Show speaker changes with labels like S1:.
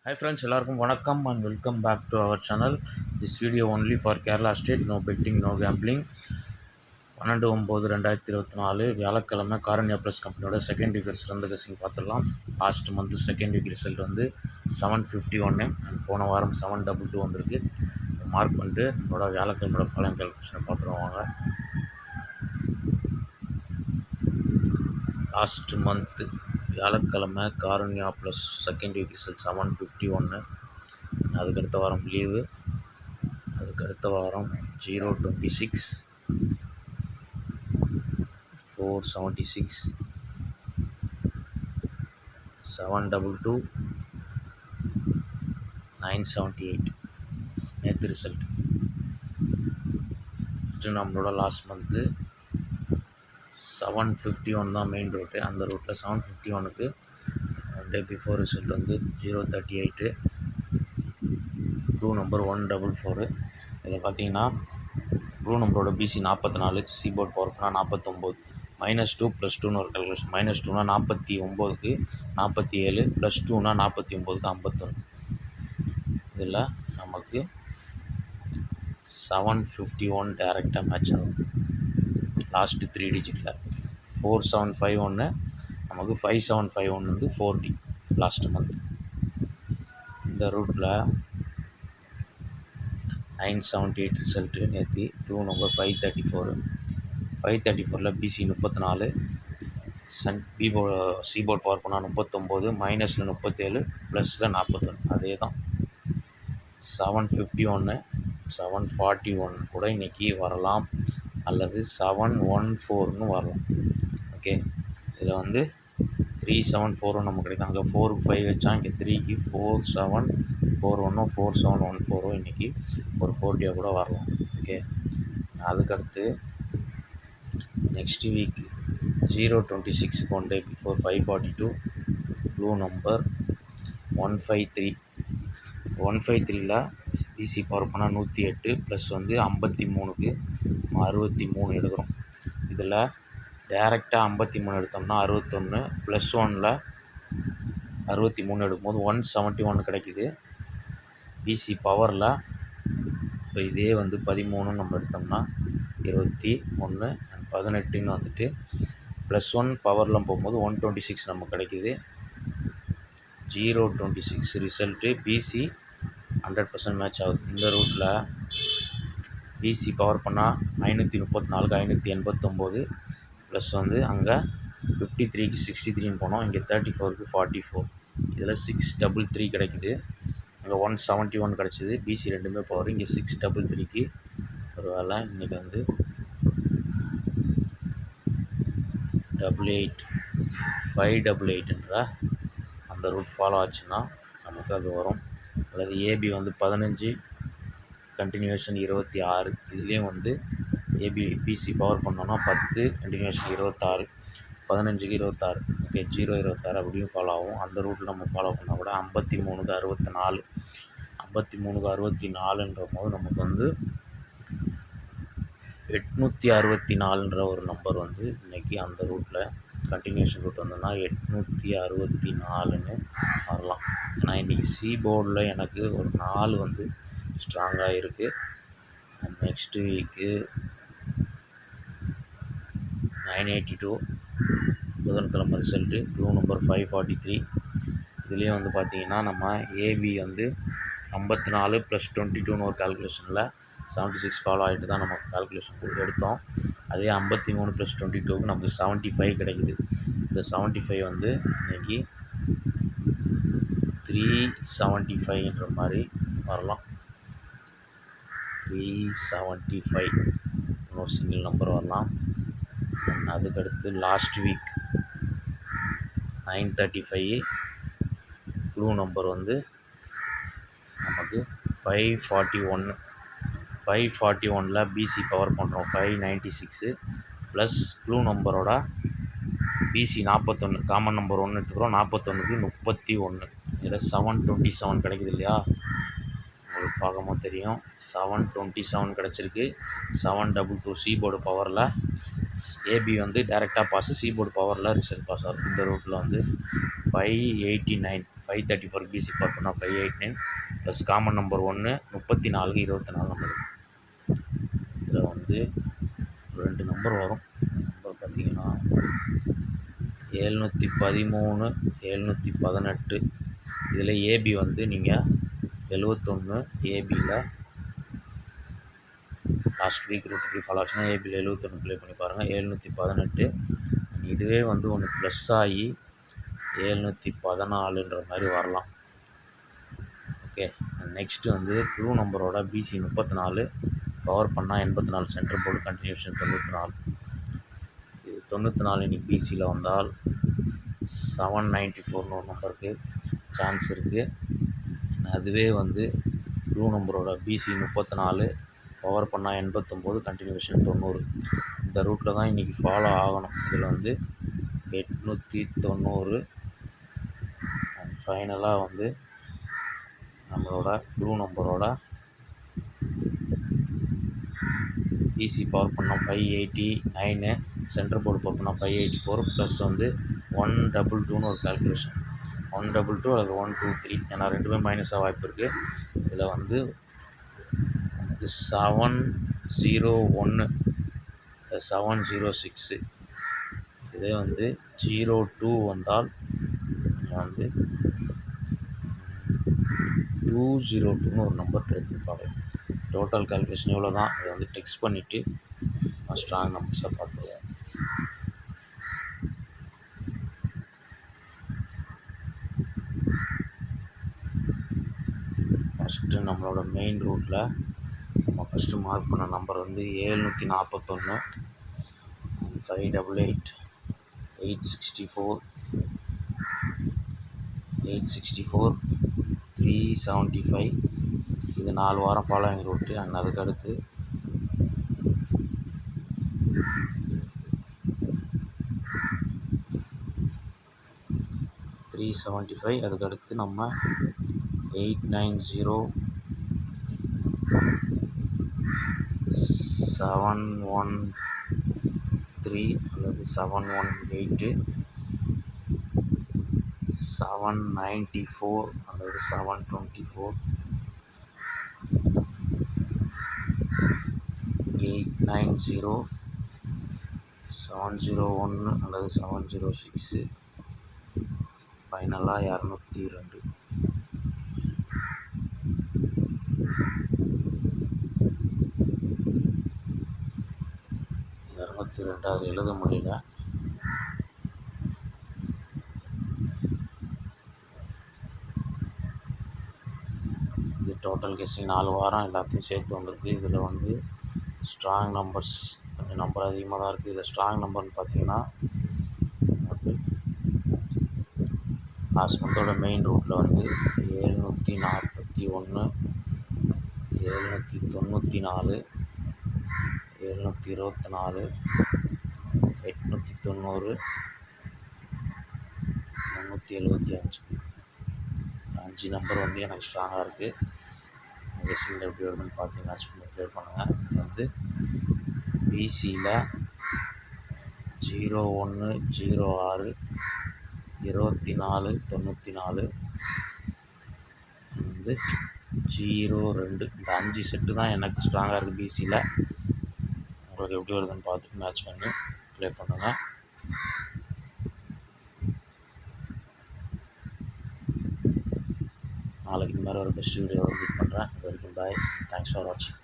S1: Hi friends, எல்லாருக்கும் வணக்கம் and welcome back to our channel. This video only for Kerala State, no betting, no gambling. 12/9/2024 வியாழக்கிழமை Karunya plus கம்பெனியோட second week சிறந்த கசிங் பார்த்துடலாம். Last month second week result வந்து 751 and போன வாரம் 722 வந்திருக்கு. மார்க் பண்ணிட்டு நம்மளோட வியாழக்கிழமையோட ஃபாலோயிங் கேல்குலேஷனை பார்த்துருவாங்க. லாஸ்ட் மந்த்து வியாழக்கிழமை Karunya plus second week result 751. அதுக்கடுத்த வாரம் லீவு. அதுக்கடுத்த வாரம் 026, 476, 722, 978 நேற்று ரிசல்ட். நம்மளோட லாஸ்ட் மந்த்து 751 தான் மெயின் ரூட்டு. அந்த ரூட்டில் 751க்கு டே பிஃபோர் ரிசல்ட் வந்து 038, ப்ளூ நம்பர் 144. இதில் பார்த்தீங்கன்னா ப்ளூ நம்பரோட பிசி 44, சிபோர்ட் பவர் பண்ணால் 49, -2 +2ன்னு ஒரு கால்குலேஷன். -2னா 49க்கு 47, +2னா 49க்கு 51. இதில் நமக்கு 751 டேரெக்டாக மேட்ச் ஆகும். லாஸ்ட்டு 3 டிஜிட்டில் 4751, நமக்கு 5751 வந்து 4D லாஸ்ட் மந்த். இந்த ரூட்டில் 978 ரிசல்ட்டு நேற்று. ப்ளூ நம்பர் 534ல் பிசி 34, சிபோர்ட் பவர் பண்ணால் 39, -ல் 37, +ல் 41. அதே தான் 751, 741 கூட இன்றைக்கி வரலாம், அல்லது 714ன்னு வரலாம். ஓகே, இதில் வந்து 374 நமக்கு கிடைக்கும். அங்கே 4க்கு 5 வச்சா இங்கே 3க்கு 4741, 4714 இன்றைக்கி ஒரு 4D கூட வரலாம். ஓகே, அதுக்கடுத்து next week 026 one day before 542, blue number 153. 153ல் பிசி பவர் பண்ணால் 108, ப்ளஸ் வந்து 53க்கு 63 எடுக்கிறோம். இதில் டேரெக்டாக 53 எடுத்தோம்னா 61, +1ல் 63 எடுக்கும்போது 171 கிடைக்குது. பிசி பவரில் இப்போ இதே வந்து 13 நம்ம எடுத்தோம்னா 21 அண்ட் 18ன்னு வந்துட்டு +1 பவரில் போகும்போது 126 நமக்கு கிடைக்குது. 026 ரிசல்ட்டு. பிசி 100% மேட்ச் ஆகுது. இந்த ரூட்டில் பிசி பவர் பண்ணால் 534க்கு 589, ப்ளஸ் வந்து அங்கே 53க்கு 63ன்னு போனோம். இங்கே 34க்கு 44. இதில் 633 கிடைக்குது. அங்கே 171 கிடச்சிது. பிசி ரெண்டுமே பவர். இங்கே 633க்கு ஒரு வேலை இன்றைக்கி வந்து 88, 588ன்ற அந்த ரூட் ஃபாலோ ஆச்சுன்னா நமக்கு அது வரும். அல்லது ஏபி வந்து 15, கண்டினியூஷன் 26. இதுலேயும் வந்து ஏபி பிசி பவர் பண்ணோன்னா 10, கண்டினியூஷன் 26, 15க்கு 26. ஓகே, 026 அப்படியும் ஃபாலோ ஆகும். அந்த ரூட்டில் நம்ம ஃபாலோ பண்ணால் கூட 53க்கு 64, 53க்கு 64ன்ற போது நமக்கு வந்து 864ன்ற ஒரு நம்பர் வந்து இன்றைக்கி அந்த ரூட்டில் கண்டினியூஷன் ரூட் வந்தோன்னா 864ன்னு வரலாம். ஏன்னா இன்றைக்கி சிபோர்டில் எனக்கு ஒரு 4 வந்து ஸ்ட்ராங்காக இருக்குது. நெக்ஸ்ட் வீக்கு 982 புதன்கிழமை ரிசல்ட்டு. Blue number 543. இதுலேயும் வந்து பார்த்திங்கன்னா நம்ம ஏபி வந்து 54 + 22ன்னு ஒரு கால்குலேஷனில் 76 ஃபாலோ ஆகிட்டு தான் நம்ம கால்குலேஷன் எடுத்தோம். அதே 53 + 22க்கு நமக்கு 75 கிடைக்குது. இந்த 75 வந்து இன்றைக்கி 375ன்ற மாதிரி வரலாம். 375 இன்னொரு சிங்கிள் நம்பர் வரலாம். அதுக்கடுத்து லாஸ்ட் வீக் 935, ப்ளூ நம்பர் வந்து நமக்கு 541. 541ல் பிசி பவர் பண்ணுறோம் 596, ப்ளஸ் ப்ளூ நம்பரோட பிசி 41, காமன் நம்பர் 1 எடுத்துக்கிறோம். 41க்கு 31. இதில் 727 கிடைக்குது இல்லையா, உங்களுக்கு பார்க்கும்போது தெரியும். 727 கிடச்சிருக்கு. 722 சிபோர்டு பவரில். ஏபி வந்து டேரெக்டாக பாஸு, சிபோர்டு பவரில் ரிசல்ட் பாஸ் ஆகும். இந்த ரூட்டில் வந்து 589, 534 பிசி பார்த்தோம்னா 589 ப்ளஸ் காமன் நம்பர் 1 34 24 நம்பர். இதில் வந்து 2 நம்பர் வரும். நம்பர் பார்த்தீங்கன்னா 713 718. இதில் ஏபி வந்து நீங்கள் 71 ஏபியில் லாஸ்ட் வீக் ரூட் எப்படி ஃபாலோ ஆச்சுன்னா ஏபியில் 71 ப்ளே பண்ணி பாருங்கள். 718. இதுவே வந்து ஒன்று ப்ளஸ் ஆகி 714ன்ற மாதிரி வரலாம். ஓகே, நெக்ஸ்ட்டு வந்து க்ளூ நம்பரோட பிசி 34 கவர் பண்ணால் 84 சென்டர் போர்டு கண்டினியூஷன் 94. இது 94 இன்றைக்கி பிசியில் வந்தால் 794ன்னு ஒரு நம்பருக்கு சான்ஸ் இருக்குது. அதுவே வந்து க்ளூ நம்பரோட பிசி 34 கவர் பண்ணால் 89 கண்டினியூஷன் 90. இந்த ரூட்டில் தான் இன்றைக்கி ஃபாலோ ஆகணும். இதில் வந்து 890 அண்ட் ஃபைனலாக வந்து நம்மளோட க்ளூ நம்பரோட பிசி பவர் பண்ணால் 589, சென்டர் போர்டு பவர் பண்ணால் 584 ப்ளஸ் வந்து 122ன்னு ஒரு கால்குலேஷன். 122 அல்லது 123, ஏன்னா ரெண்டுமே மைனஸாக வாய்ப்பு இருக்குது. இதில் வந்து 701 706. இதே வந்து 02 வந்தால் வந்து 202ன்னு ஒரு நம்பர் ட்ரை பண்ணி பார்க்கலாம். டோட்டல் கால்குலேஷன் இவ்வளோ தான். இதை வந்து டெக்ஸ்ட் பண்ணிவிட்டு ஸ்ட்ராங் நம்பர்ஸாக பார்த்துருவோம். ஃபஸ்ட்டு நம்மளோட மெயின் ரூட்டில் நம்ம ஃபஸ்ட்டு மார்க் பண்ண நம்பர் வந்து 741 588 864 375. இது 4 வாரம் ஃபாலோயிங் ரூட்டு. அண்ட் அதுக்கு அடுத்து 375. அதுக்கடுத்து நம்ம 890 713 அல்லது 718 794 அல்லது 724 890 701 அல்லது 706 ஃபைனலாக 202. அது எழுத முடியல. இது டோட்டல் கெஸ்ஸிங் 4 வாரம் எல்லாத்தையும் சேர்த்து வந்திருக்கு. இதில் வந்து ஸ்ட்ராங் நம்பர்ஸ் கொஞ்சம் நம்பர் அதிகமாக தான் இருக்குது. இதில் ஸ்ட்ராங் நம்பர்னு பார்த்தீங்கன்னா லாஸ்ட் மந்தோட மெயின் ரூட்டில் வந்து 741 794 724 890 375 5 நம்பர் வந்து எனக்கு ஸ்ட்ராங்காக இருக்குது. கெஸ்ஸிங்கில் எப்படி வருதுன்னு பார்த்து மேட்ச் பண்ணி ப்ளே பண்ணுங்கள். இது வந்து பிசியில் 0106 2494 வந்து 02. இந்த 5 செட்டு தான் எனக்கு ஸ்ட்ராங்காக இருக்குது பிசியில். உங்களுக்கு எப்படி வருதுன்னு பார்த்துட்டு மேட்ச் பண்ணி ப்ளே பண்ணுங்கள். நாளைக்கு இந்த மாதிரி ஒரு பெஸ்ட் வீடியோவை மீட் பண்ணுறேன். இது வரைக்கும் பாய். தேங்க்ஸ் ஃபார் வாட்சிங்.